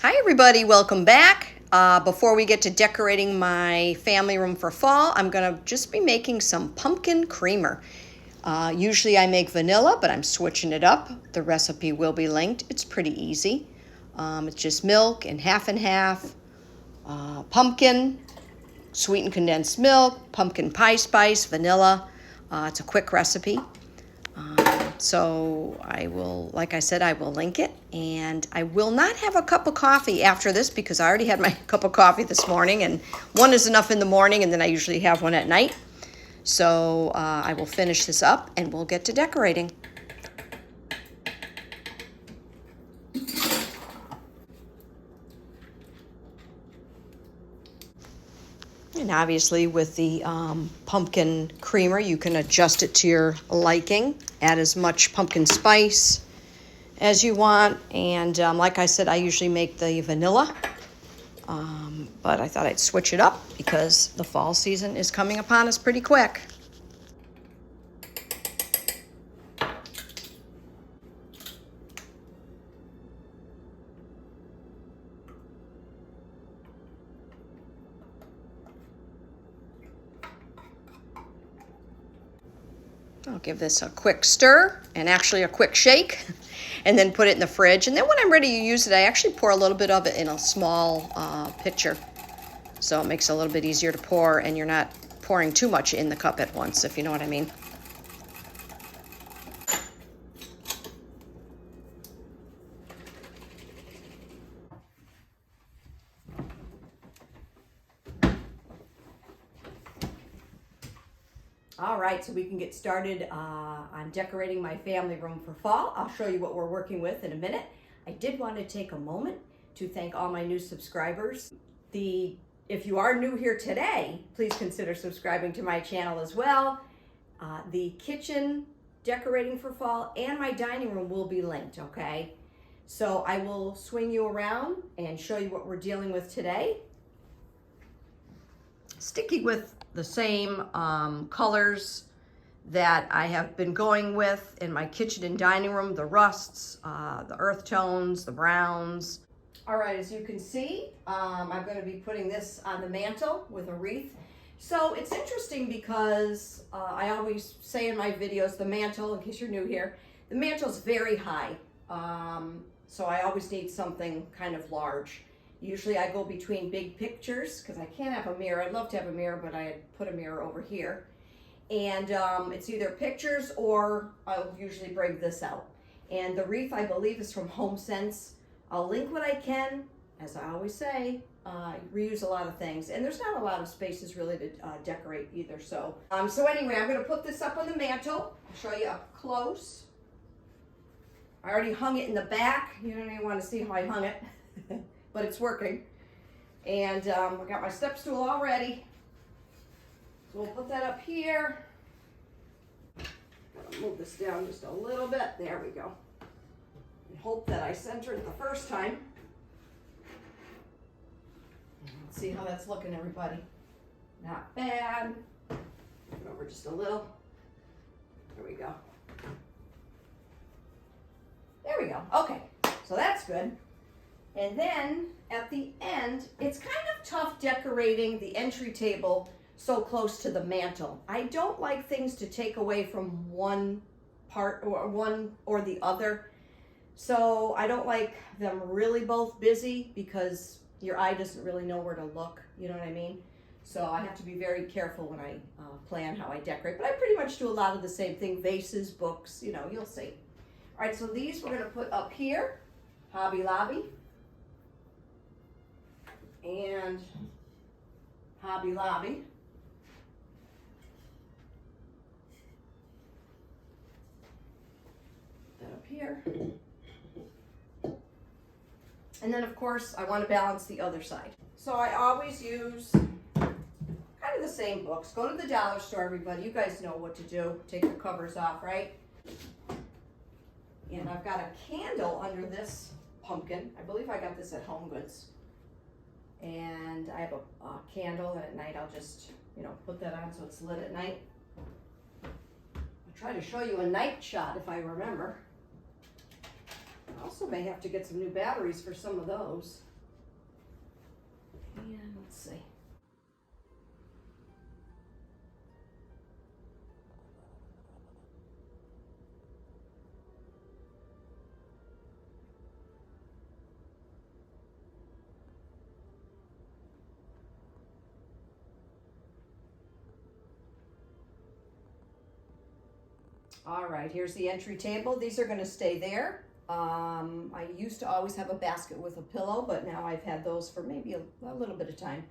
Hi everybody, welcome back. Before we get to decorating my family room for fall, I'm gonna just be making some pumpkin creamer. Usually I make vanilla, but I'm switching it up. The recipe will be linked. It's pretty easy. It's just milk and half, pumpkin, sweetened condensed milk, pumpkin pie spice, vanilla. It's a quick recipe. So I will, like I said, I will link it, and I will not have a cup of coffee after this because I already had my cup of coffee this morning, and one is enough in the morning, and then I usually have one at night. So I will finish this up and we'll get to decorating. And obviously with the pumpkin creamer, you can adjust it to your liking. Add as much pumpkin spice as you want. And like I said, I usually make the vanilla. But I thought I'd switch it up because the fall season is coming upon us pretty quick. I'll give this a quick stir and actually a quick shake and then put it in the fridge. And then when I'm ready to use it, I actually pour a little bit of it in a small pitcher. So it makes it a little bit easier to pour and you're not pouring too much in the cup at once, if you know what I mean. All right, so we can get started on decorating my family room for fall. I'll show you what we're working with in a minute. I did want to take a moment to thank all my new subscribers. If you are new here today, please consider subscribing to my channel as well. The kitchen decorating for fall and my dining room will be linked, okay? So I will swing you around and show you what we're dealing with today. Sticking with the same colors that I have been going with in my kitchen and dining room, the rusts, the earth tones, the browns. All right, as you can see, I'm going to be putting this on the mantle with a wreath. So it's interesting because I always say in my videos, the mantle, in case you're new here, the mantle is very high. So I always need something kind of large. Usually I go between big pictures because I can't have a mirror. I'd love to have a mirror, but I put a mirror over here. And it's either pictures or I'll usually bring this out. And the wreath, I believe, is from HomeSense. I'll link what I can. As I always say, reuse a lot of things. And there's not a lot of spaces really to decorate either. So anyway, I'm going to put this up on the mantle. I'll show you up close. I already hung it in the back. You don't even want to see how I hung it. But it's working. And I got my step stool all ready. So we'll put that up here. Gotta move this down just a little bit. There we go. And hope that I centered it the first time. Let's see how that's looking, everybody. Not bad. Put over just a little. There we go. There we go. Okay, so that's good. And then at the end, it's kind of tough decorating the entry table so close to the mantle. I don't like things to take away from one part or one or the other. So I don't like them really both busy because your eye doesn't really know where to look. You know what I mean? So I have to be very careful when I plan how I decorate. But I pretty much do a lot of the same thing. Vases, books, you know, you'll see. All right, so these we're going to put up here. Hobby Lobby. And Hobby Lobby. That up here. And then of course I want to balance the other side. So I always use kind of the same books. Go to the dollar store, everybody. You guys know what to do. Take the covers off, right? And I've got a candle under this pumpkin. I believe I got this at Home Goods. And I have a candle, and at night I'll just, you know, put that on so it's lit at night. I'll try to show you a night shot if I remember. I also may have to get some new batteries for some of those. And let's see. All right, here's the entry table. These are gonna stay there. I used to always have a basket with a pillow, but now I've had those for maybe a little bit of time.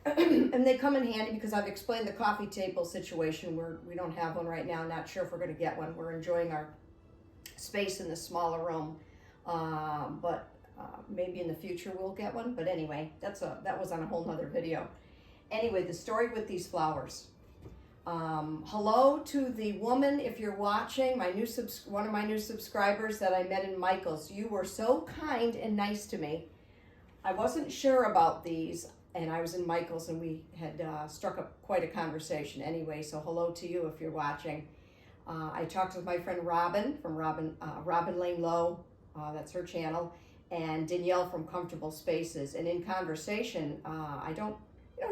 And they come in handy because I've explained the coffee table situation where we don't have one right now. Not sure if we're gonna get one. We're enjoying our space in the smaller room, but maybe in the future we'll get one. But anyway, that was on a whole nother video. Anyway, the story with these flowers. Hello to the woman, if you're watching, one of my new subscribers that I met in Michael's. You were so kind and nice to me. I wasn't sure about these, and I was in Michael's, and we had struck up quite a conversation. Anyway, so hello to you if you're watching. I talked with my friend Robin from Robin Lane Low, that's her channel, and Danielle from Comfortable Spaces. And in conversation,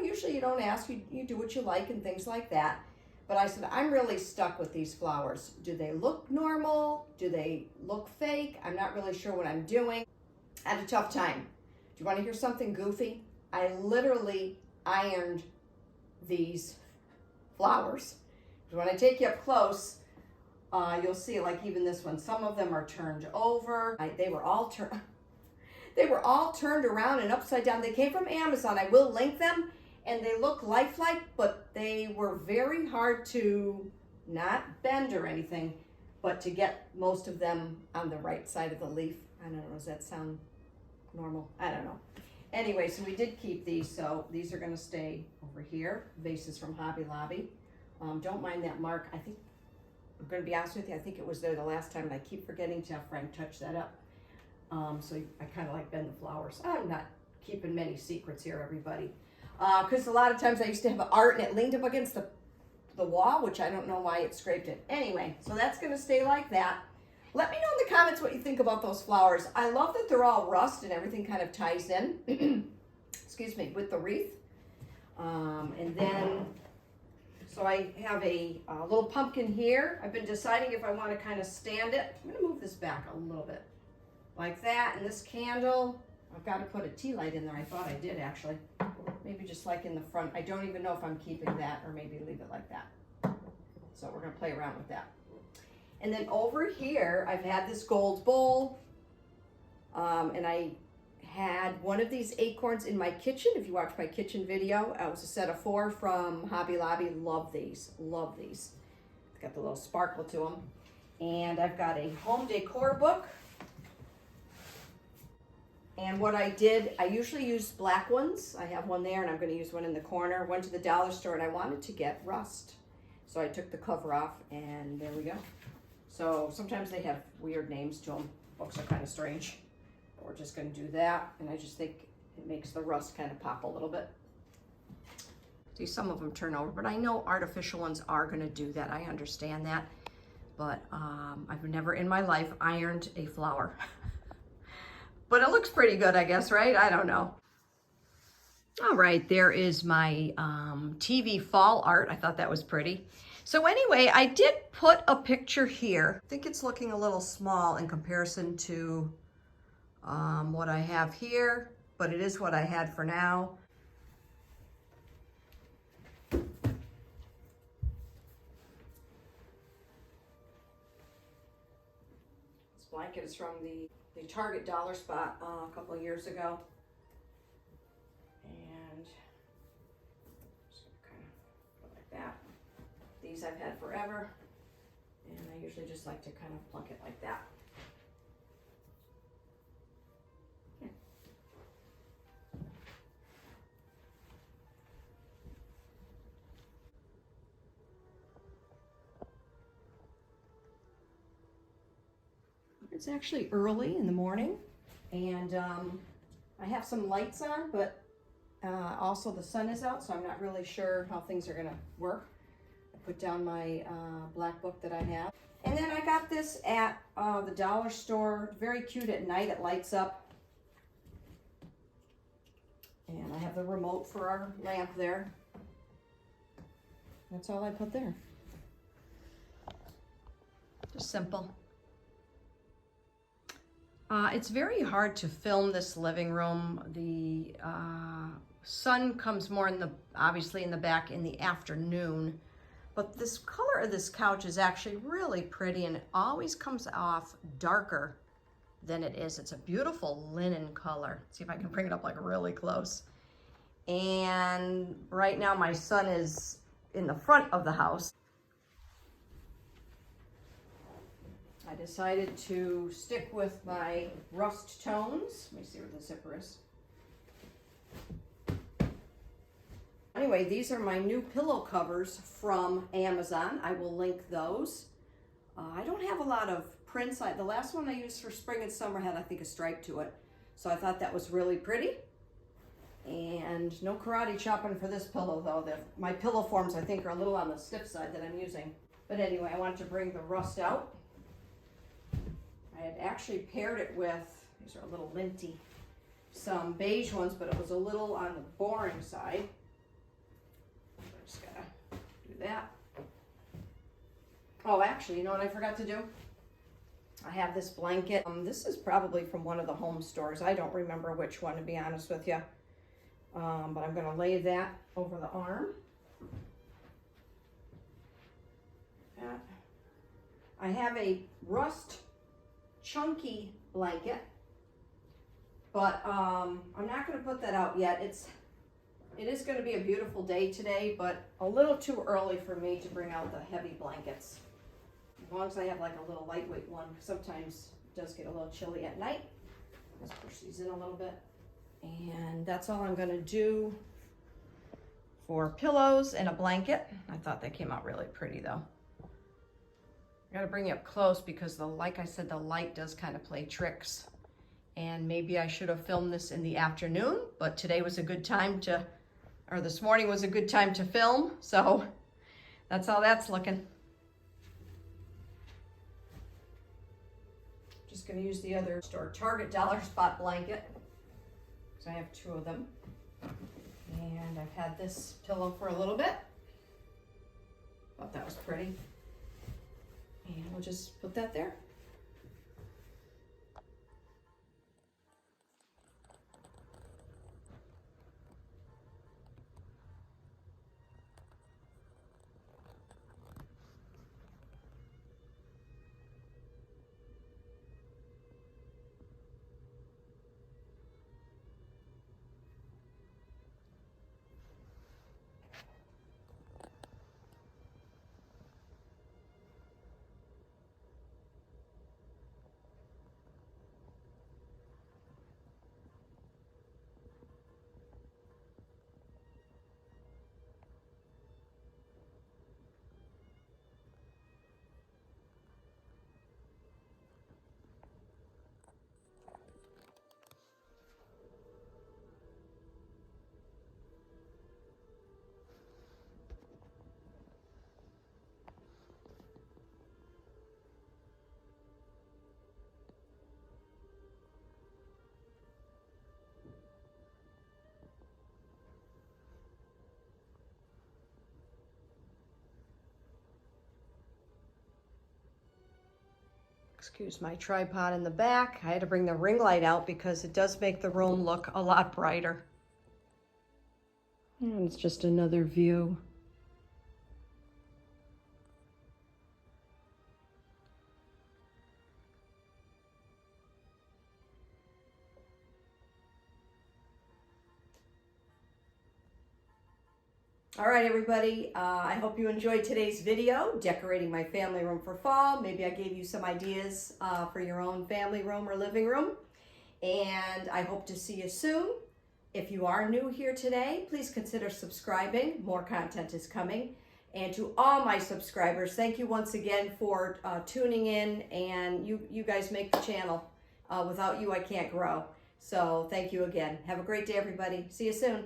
usually you don't ask, you do what you like and things like that. But I said, I'm really stuck with these flowers. Do they look normal? Do they look fake? I'm not really sure what I'm doing. I had a tough time. Do you want to hear something goofy? I literally ironed these flowers. When I take you up close, you'll see, like even this one, some of them are turned over. They were all turned around and upside down. They came from Amazon. I will link them, and they look lifelike, but they were very hard to not bend or anything, but to get most of them on the right side of the leaf. I don't know, does that sound normal? I don't know. Anyway, so we did keep these, so these are gonna stay over here. Vases from Hobby Lobby. Don't mind that mark. I think, I'm gonna be honest with you, I think it was there the last time, and I keep forgetting to have Frank touch that up. So I kind of like bend the flowers. I'm not keeping many secrets here, everybody. Because a lot of times I used to have art and it leaned up against the wall, which I don't know why it scraped it. Anyway, so that's gonna stay like that. Let me know in the comments what you think about those flowers. I love that they're all rust and everything kind of ties in, excuse me, with the wreath. And then, so I have a little pumpkin here. I've been deciding if I want to kind of stand it. I'm gonna move this back a little bit. Like that, and this candle, I've got to put a tea light in there. I thought I did actually. Maybe just like in the front. I don't even know if I'm keeping that or maybe leave it like that. So we're gonna play around with that. And then over here, I've had this gold bowl, and I had one of these acorns in my kitchen. If you watch my kitchen video, it was a set of 4 from Hobby Lobby. Love these, love these. It's got the little sparkle to them. And I've got a home decor book. And what I did, I usually use black ones. I have one there, and I'm going to use one in the corner. Went to the dollar store, and I wanted to get rust. So I took the cover off, and there we go. So sometimes they have weird names to them. Books are kind of strange. But we're just going to do that, and I just think it makes the rust kind of pop a little bit. See, some of them turn over, but I know artificial ones are going to do that. I understand that. But I've never in my life ironed a flower. But it looks pretty good, I guess, right? I don't know. All right, there is my TV fall art. I thought that was pretty. So anyway, I did put a picture here. I think it's looking a little small in comparison to what I have here, but it is what I had for now. This blanket is from the Target dollar spot a couple of years ago. And just kind of go like that. These I've had forever. And I usually just like to kind of plunk it like that. Yeah. It's actually early in the morning, and I have some lights on, but also the sun is out, so I'm not really sure how things are gonna work. I put down my black book that I have. And then I got this at the dollar store. Very cute at night, it lights up. And I have the remote for our lamp there. That's all I put there. Just simple. It's very hard to film this living room. The sun comes more obviously in the back in the afternoon, but this color of this couch is actually really pretty, and it always comes off darker than it is. It's a beautiful linen color. Let's see if I can bring it up like really close. And right now my son is in the front of the house. I decided to stick with my rust tones. Let me see where the zipper is. Anyway, these are my new pillow covers from Amazon. I will link those. I don't have a lot of prints. The last one I used for spring and summer had, I think, a stripe to it. So I thought that was really pretty. And no karate chopping for this pillow, though. My pillow forms, I think, are a little on the stiff side that I'm using. But anyway, I wanted to bring the rust out. I had actually paired it with, these are a little linty, some beige ones, but it was a little on the boring side. So I just gotta do that. Oh, actually, you know what I forgot to do? I have this blanket. This is probably from one of the home stores. I don't remember which one, to be honest with you. But I'm gonna lay that over the arm. I have a rust chunky blanket, but I'm not going to put that out yet. It is going to be a beautiful day today, but a little too early for me to bring out the heavy blankets. As long as I have like a little lightweight one, sometimes it does get a little chilly at night. Let's push these in a little bit. And that's all I'm going to do for pillows and a blanket. I thought they came out really pretty though. I gotta bring you up close because like I said, the light does kind of play tricks. And maybe I should have filmed this in the afternoon, but today was a good time this morning was a good time to film. So that's how that's looking. Just gonna use the other store Target Dollar Spot blanket, because I have two of them. And I've had this pillow for a little bit. Thought that was pretty. And we'll just put that there. Excuse my tripod in the back. I had to bring the ring light out because it does make the room look a lot brighter. And it's just another view. All right, everybody, I hope you enjoyed today's video, decorating my family room for fall. Maybe I gave you some ideas for your own family room or living room. And I hope to see you soon. If you are new here today, please consider subscribing. More content is coming. And to all my subscribers, thank you once again for tuning in. And you guys make the channel. Without you, I can't grow. So thank you again. Have a great day, everybody. See you soon.